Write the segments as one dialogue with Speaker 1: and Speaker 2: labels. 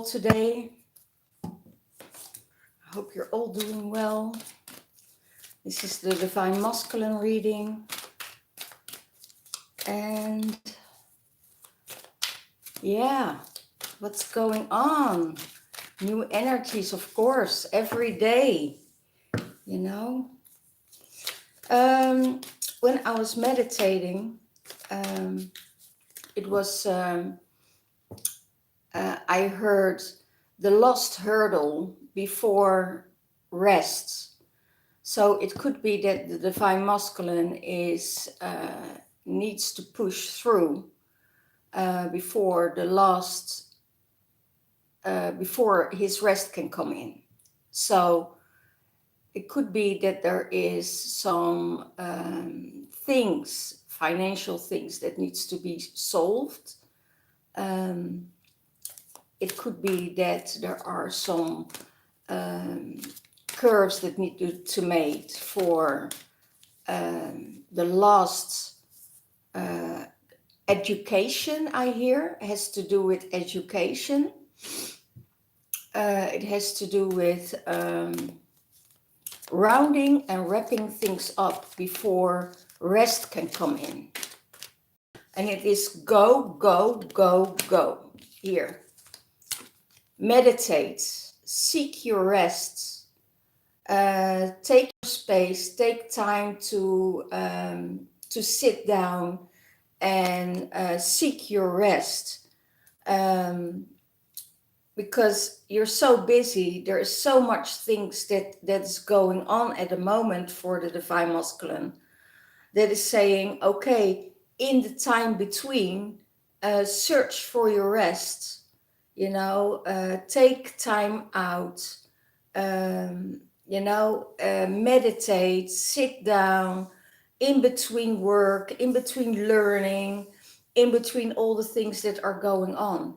Speaker 1: today. I hope you're all doing well. This is the Divine Masculine reading. And yeah, what's going on? New energies, of course, every day, you know. When I was meditating, it was, I heard the lost hurdle before rest. So it could be that the Divine Masculine is needs to push through before the last, before his rest can come in. So it could be that there is some things, financial things that needs to be solved. It could be that there are some curves that need to made for the last education. I hear has to do with education. It has to do with rounding and wrapping things up before rest can come in. And it is go, go, go, go. Here. Meditate. Seek your rest. Take your space. Take time to sit down and seek your rest. Because you're so busy, there is so much things that's going on at the moment for the Divine Masculine that is saying, okay, in the time between, search for your rest, take time out, meditate, sit down, in between work, in between learning, in between all the things that are going on.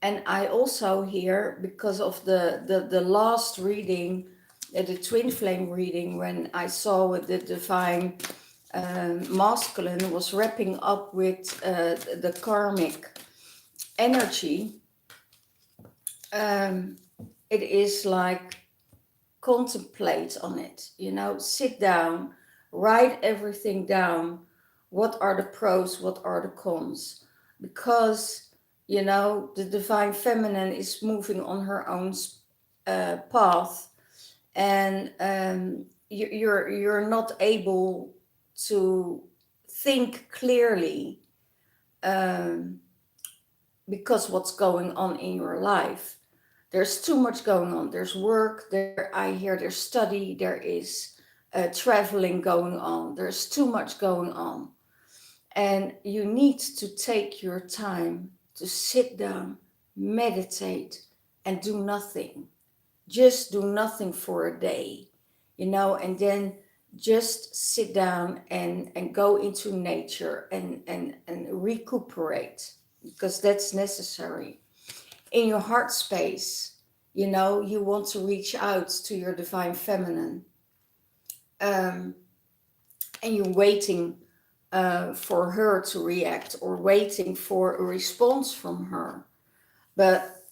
Speaker 1: And I also hear, because of the last reading, the twin flame reading, when I saw the Divine Masculine was wrapping up with the karmic energy, it is like contemplate on it, sit down, write everything down. What are the pros? What are the cons? Because the Divine Feminine is moving on her own path, and you're not able to think clearly because what's going on in your life. There's too much going on. There's work, I hear there's study, there is traveling going on. There's too much going on. And you need to take your time to sit down, meditate, and do nothing. Just do nothing for a day, and then just sit down and go into nature and recuperate, because that's necessary. In your heart space, you want to reach out to your Divine Feminine, and you're waiting for her to react, or waiting for a response from her. But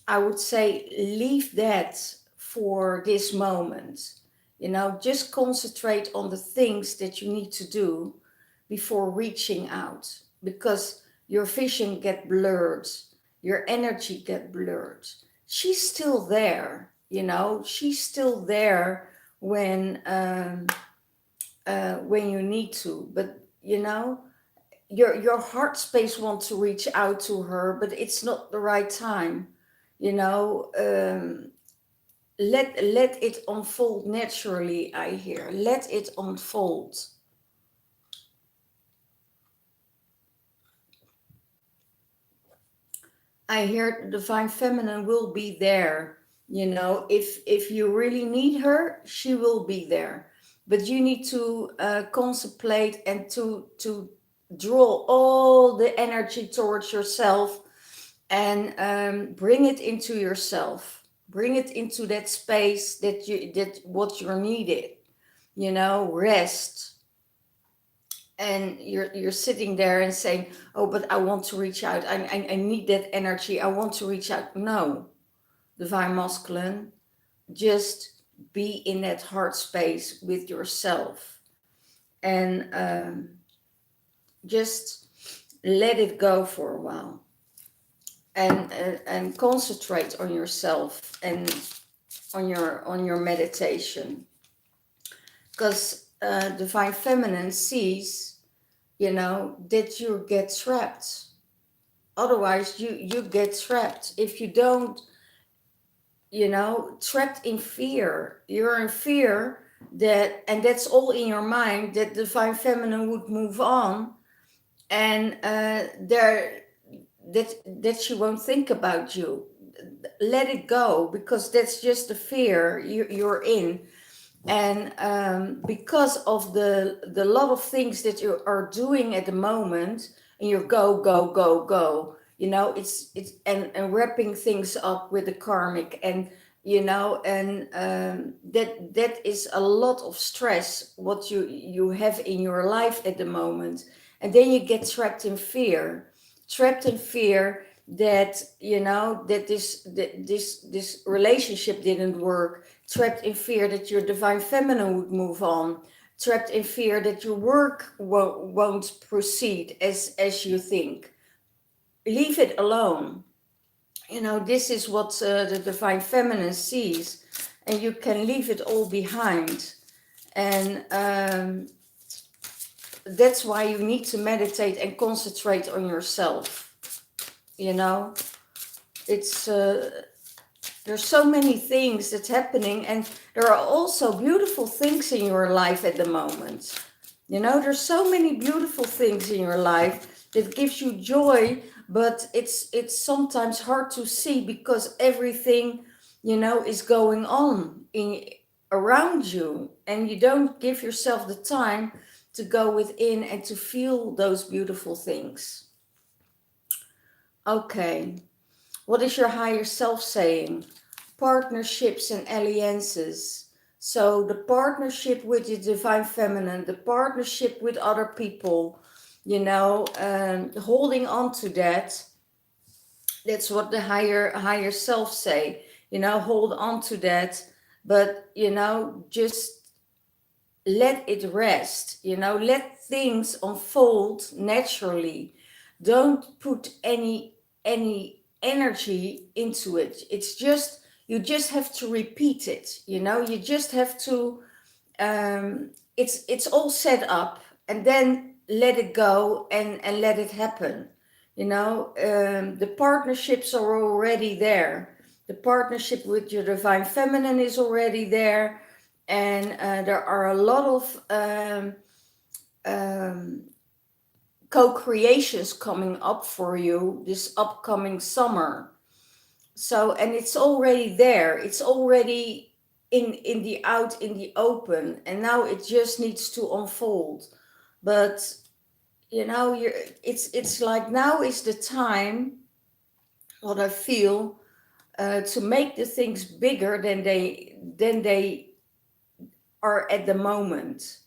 Speaker 1: I would say leave that for this moment. Just concentrate on the things that you need to do before reaching out, because your vision get blurred, your energy get blurred. She's still there, she's still there when you need to, but your heart space wants to reach out to her, but it's not the right time. Let it unfold naturally. I hear, let it unfold. I hear the Divine Feminine will be there. If you really need her, she will be there. But you need to contemplate and to draw all the energy towards yourself, and bring it into yourself. Bring it into that space that what you're needed. Rest. and you're sitting there and saying, oh, but I want to reach out, I need that energy, I want to reach out. No, divine masculine, just be in that heart space with yourself, and just let it go for a while, and concentrate on yourself and on your meditation, because divine feminine sees, that you get trapped. Otherwise you get trapped if you don't, trapped in fear. You're in fear that, and that's all in your mind, that divine feminine would move on, and that she won't think about you. Let it go, because that's just the fear you're in. And because of the lot of things that you are doing at the moment, and you're go go go go, it's and wrapping things up with the karmic, and and that is a lot of stress what you have in your life at the moment. And then you get trapped in fear that, that this relationship didn't work, trapped in fear that your divine feminine would move on, trapped in fear that your work won't proceed as you think. Leave it alone. This is what the divine feminine sees, and you can leave it all behind. And that's why you need to meditate and concentrate on yourself. It's there's so many things that's happening, and there are also beautiful things in your life at the moment. There's so many beautiful things in your life that gives you joy, but it's sometimes hard to see because everything, is going on around you, and you don't give yourself the time to go within and to feel those beautiful things. Okay, what is your higher self saying? Partnerships and alliances. So the partnership with the divine feminine, the partnership with other people, holding on to that. That's what the higher self say. Hold on to that, but just let it rest. Let things unfold naturally. Don't put any energy into it. It's just, you just have to repeat it. You just have to, it's all set up, and then let it go, and let it happen. The partnerships are already there. The partnership with your divine feminine is already there, and there are a lot of co-creations coming up for you this upcoming summer. So, and it's already there, it's already in the open, and now it just needs to unfold. But it's like now is the time, what I feel, to make the things bigger than they are at the moment.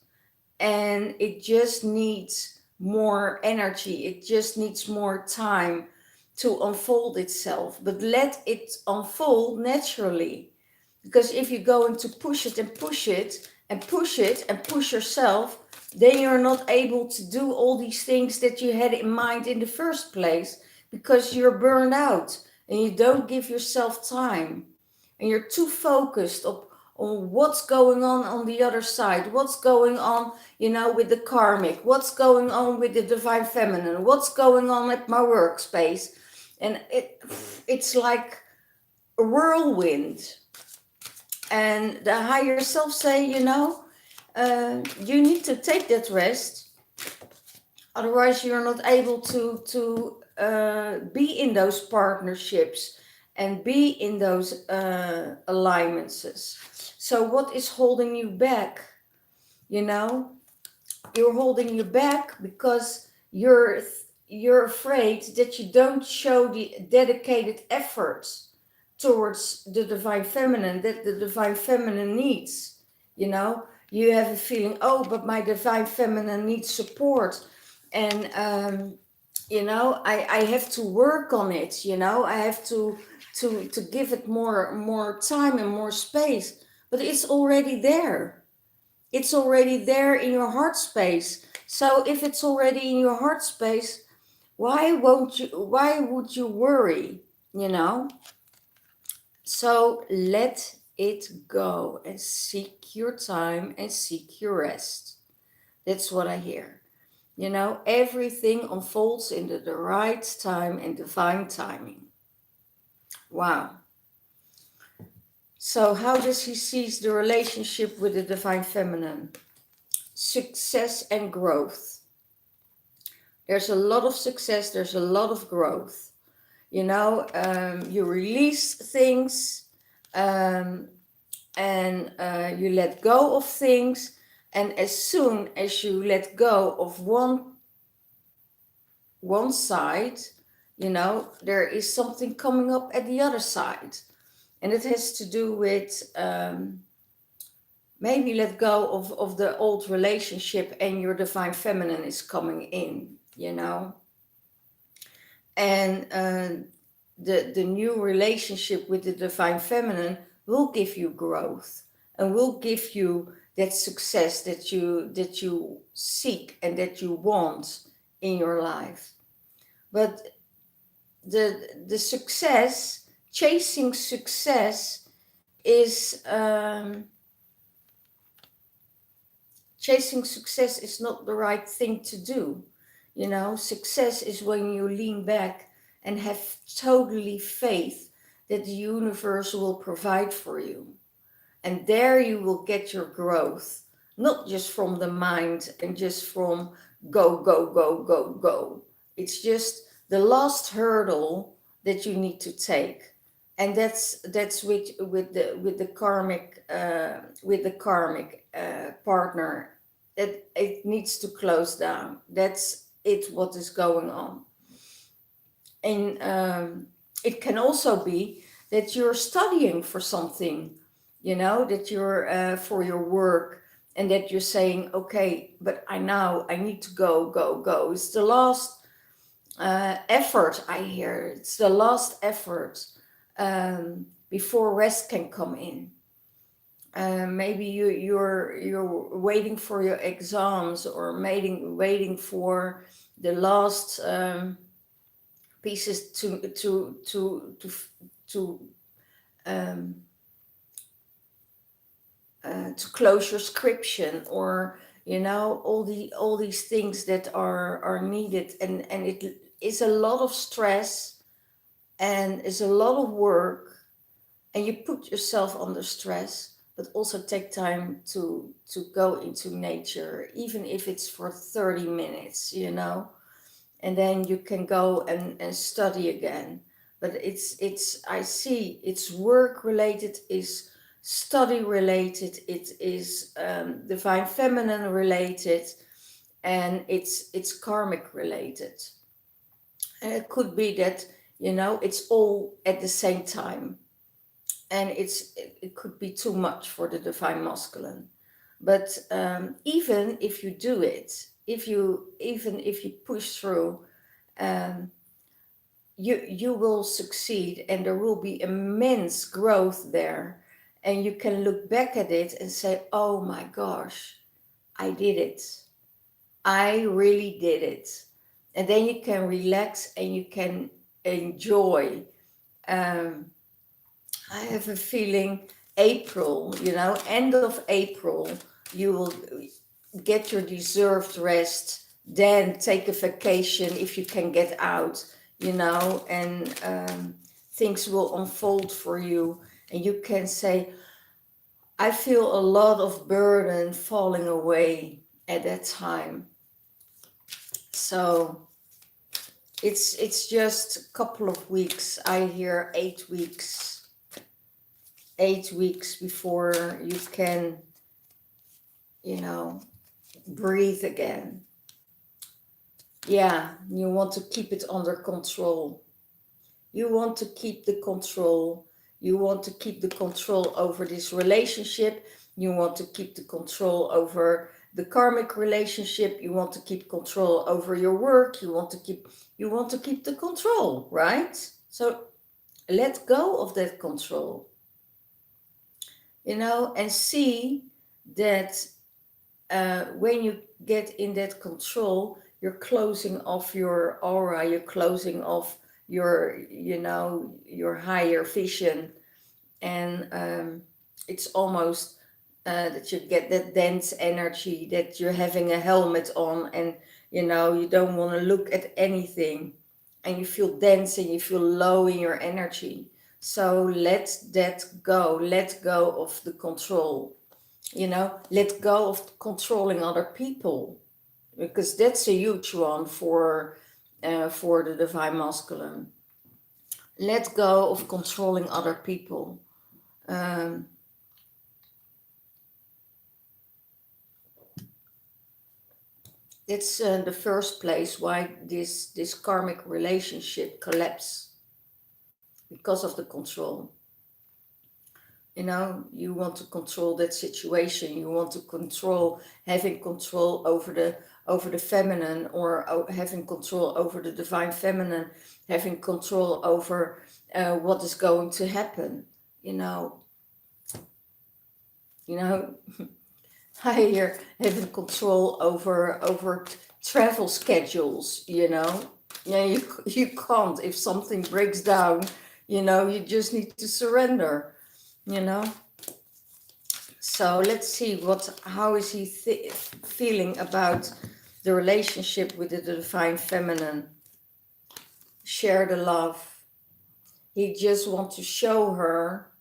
Speaker 1: And it just needs more energy, it just needs more time to unfold itself. But let it unfold naturally, because if you're going to push it and push it and push it and push yourself, then you're not able to do all these things that you had in mind in the first place, because you're burned out and you don't give yourself time, and you're too focused on what's going on the other side, what's going on, with the karmic, what's going on with the divine feminine, what's going on at my workspace. And it's like a whirlwind. And the higher self say, you need to take that rest, otherwise you're not able to be in those partnerships and be in those alignments. So what is holding you back? You're holding you back because you're afraid that you don't show the dedicated efforts towards the divine feminine that the divine feminine needs. You have a feeling, oh, but my divine feminine needs support. And, I have to work on it, I have to give it more time and more space. But it's already there. It's already there in your heart space. So if it's already in your heart space, why would you worry, you know? So let it go and seek your time and seek your rest. That's what I hear. Everything unfolds in the right time and divine timing. Wow. So, how does he sees the relationship with the divine feminine? Success and growth. There's a lot of success, there's a lot of growth. You release things, um, and you let go of things. And as soon as you let go of one side, there is something coming up at the other side. And it has to do with maybe let go of the old relationship, and your divine feminine is coming in, And the new relationship with the divine feminine will give you growth and will give you that success that you seek and that you want in your life. But the success, chasing success is chasing success is not the right thing to do. Success is when you lean back and have totally faith that the universe will provide for you. And there you will get your growth, not just from the mind and just from go, go, go, go, go. It's just the last hurdle that you need to take. And that's with the karmic partner. It needs to close down. That's it, what is going on. And it can also be that you're studying for something, that you're for your work, and that you're saying, okay, but I need to go, go, go. It's the last effort, I hear. It's the last effort before rest can come in. Maybe you're waiting for your exams, or waiting for the last pieces to close your scription, or all these things that are needed, and it is a lot of stress and is a lot of work, and you put yourself under stress. But also take time to go into nature, even if it's for 30 minutes, and then you can go and study again. But I see it's work related, is study related, it is divine feminine related, and it's karmic related. And it could be that it's all at the same time, and it could be too much for the divine masculine. But even if you do it, even if you push through, you will succeed, and there will be immense growth there, and you can look back at it and say, oh my gosh, I did it. I really did it. And then you can relax and you can enjoy. I have a feeling April, end of April, you will get your deserved rest, then take a vacation if you can get out, and things will unfold for you. And you can say, I feel a lot of burden falling away at that time. So it's just a couple of weeks. I hear 8 weeks. 8 weeks before you can, breathe again. Yeah, you want to keep it under control. You want to keep the control. You want to keep the control over this relationship. You want to keep the control over the karmic relationship. You want to keep control over your work. You want to keep the control, right? So let go of that control, and see that when you get in that control, you're closing off your aura, you're closing off your higher vision, and it's almost that you get that dense energy, that you're having a helmet on, and you don't want to look at anything, and you feel dense and you feel low in your energy. So let that go. Let go of the control. Let go of controlling other people, because that's a huge one for the divine masculine. Let go of controlling other people. It's the first place why this karmic relationship collapse, because of the control. You want to control that situation. You want to having control over the feminine, or having control over the divine feminine, having control over what is going to happen. I hear having control over travel schedules. Yeah, you can't. If something breaks down, you just need to surrender. So let's see how is he feeling about the relationship with the divine feminine. Share the love. He just wants to show her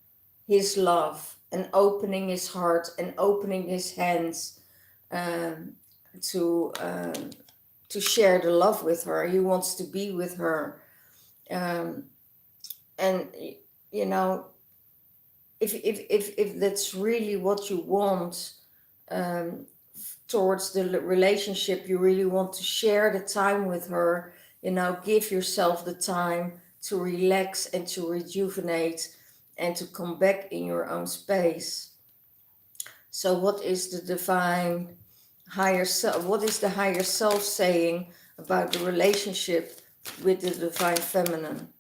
Speaker 1: his love, and opening his heart and opening his hands to share the love with her. He wants to be with her, and if that's really what you want towards the relationship, you really want to share the time with her, give yourself the time to relax and to rejuvenate and to come back in your own space. So what is the divine higher self? What is the higher self saying about the relationship with the divine feminine?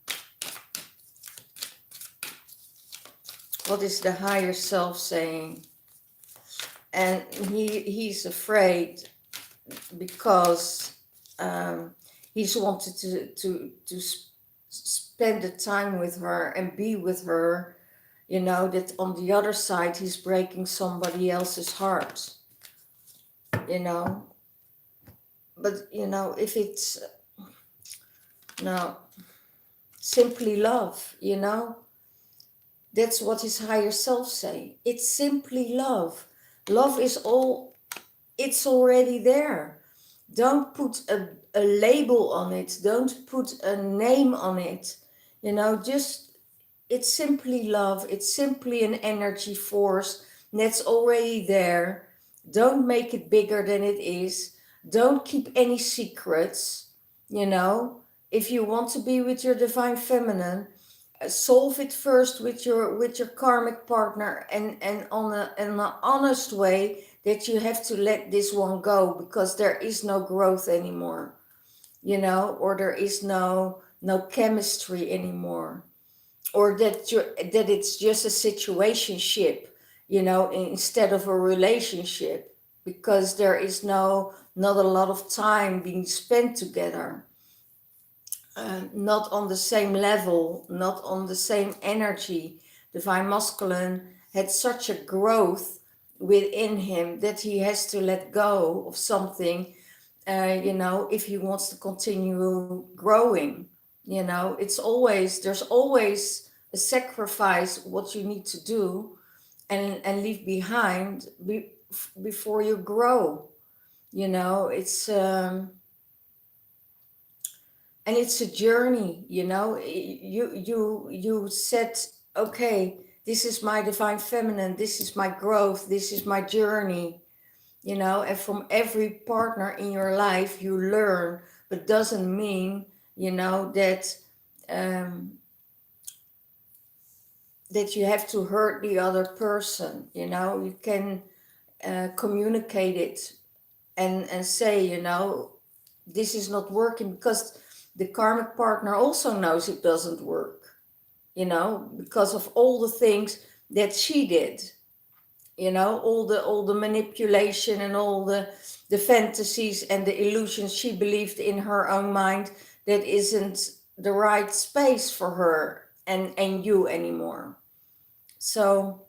Speaker 1: What is the higher self saying? And he's afraid because he's wanted to spend the time with her and be with her, that on the other side he's breaking somebody else's heart, but if it's no, simply love, that's what his higher self say. It's simply love. Love is all, it's already there. Don't put a label on it. Don't put a name on it. Just, it's simply love. It's simply an energy force that's already there. Don't make it bigger than it is. Don't keep any secrets. If you want to be with your divine feminine, solve it first with your karmic partner, and on an honest way, that you have to let this one go, because there is no growth anymore, or there is no chemistry anymore, or that it's just a situationship, instead of a relationship, because there is not a lot of time being spent together. Not on the same level, not on the same energy. Divine masculine had such a growth within him that he has to let go of something, if he wants to continue growing. There's always a sacrifice what you need to do and leave behind before you grow. It's and it's a journey. You said, okay, this is my divine feminine, this is my growth, this is my journey, and from every partner in your life you learn, but doesn't mean that that you have to hurt the other person. You know, you can communicate it and say, you know, this is not working, because the karmic partner also knows it doesn't work, you know, because of all the things that she did, you know, all the manipulation and all the fantasies and the illusions she believed in her own mind that isn't the right space for her and you anymore. So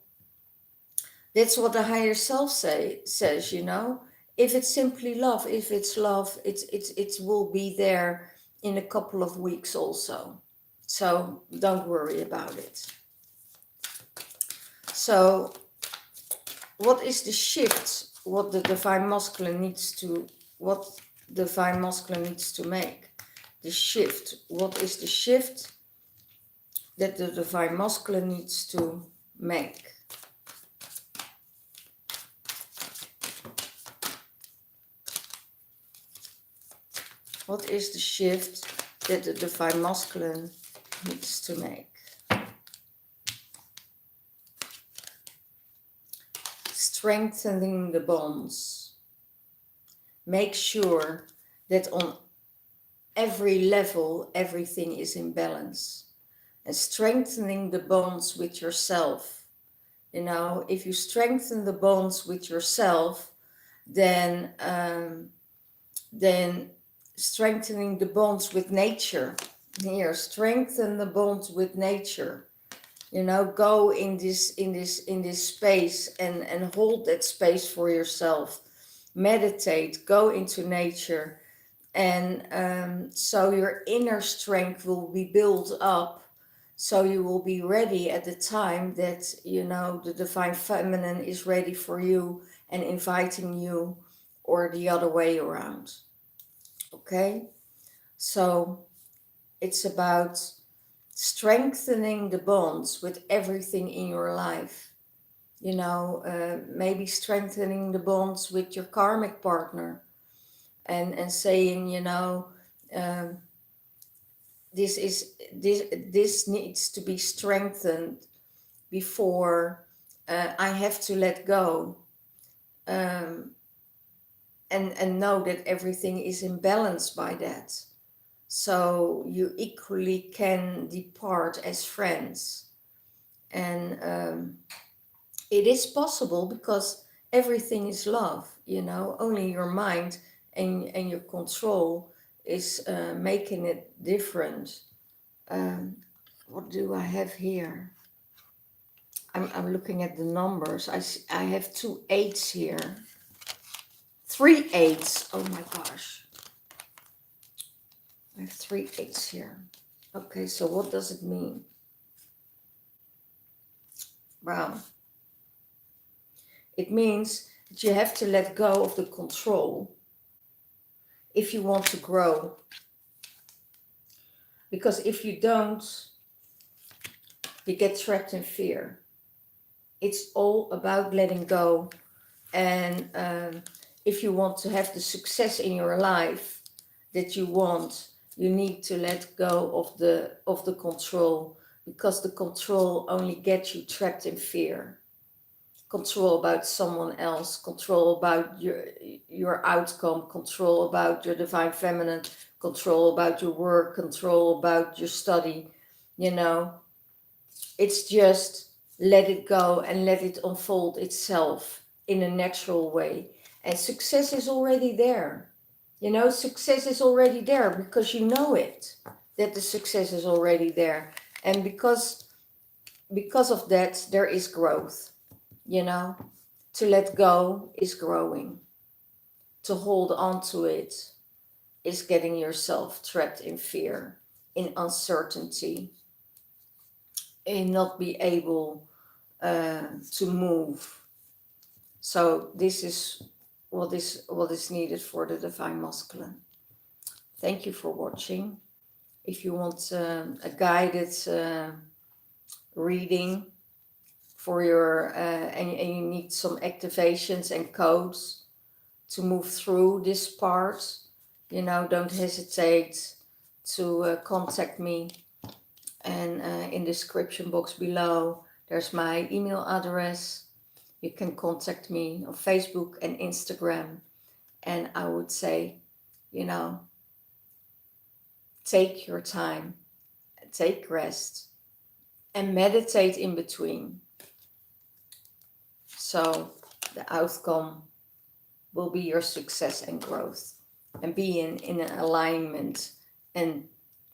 Speaker 1: that's what the higher self says, you know. If it's simply love, if it's love, it will be there in a couple of weeks also. So don't worry about it. So what is the shift? What the divine masculine needs to make? The shift. What is the shift that the divine masculine needs to make? What is the shift that the divine masculine needs to make? Strengthening the bonds. Make sure that on every level, everything is in balance. And strengthening the bonds with yourself. You know, if you strengthen the bonds with yourself, then strengthening the bonds with nature. Here, strengthen the bonds with nature. You know, go in this space and hold that space for yourself. Meditate, go into nature, and so your inner strength will be built up. So you will be ready at the time that, you know, the divine feminine is ready for you and inviting you, or the other way around. Okay, so it's about strengthening the bonds with everything in your life. You know, maybe strengthening the bonds with your karmic partner, and saying, you know, this needs to be strengthened before I have to let go, and know that everything is in balance by that. So you equally can depart as friends. And it is possible, because everything is love, you know. Only your mind and your control is making it different. What do I have here? I'm looking at the numbers. I have 2 8s here. 3 8s. Oh my gosh. I have 3 8s here. Okay, so what does it mean? Wow. It means that you have to let go of the control if you want to grow. Because if you don't, you get trapped in fear. It's all about letting go. And if you want to have the success in your life that you want, you need to let go of the control, because the control only gets you trapped in fear. Control about someone else, control about your outcome, control about your divine feminine, control about your work, control about your study. You know, it's just let it go and let it unfold itself in a natural way. And success is already there. You know, success is already there, because you know it, that the success is already there. And because of that, there is growth. You know, to let go is growing. To hold on to it is getting yourself trapped in fear, in uncertainty, in not be able to move. So this is what is needed for the divine masculine. Thank you for watching. If you want a guided reading for your and you need some activations and codes to move through this part, you know, don't hesitate to contact me. And in the description box below, There's my email address. You can contact me on Facebook and Instagram. And I would say, you know, take your time, take rest, and meditate in between. So the outcome will be your success and growth, and be in an alignment and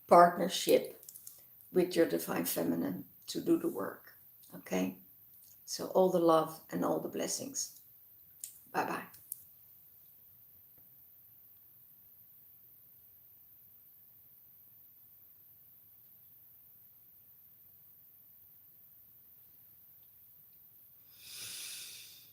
Speaker 1: partnership with your divine feminine to do the work. Okay? So all the love and all the blessings. Bye-bye.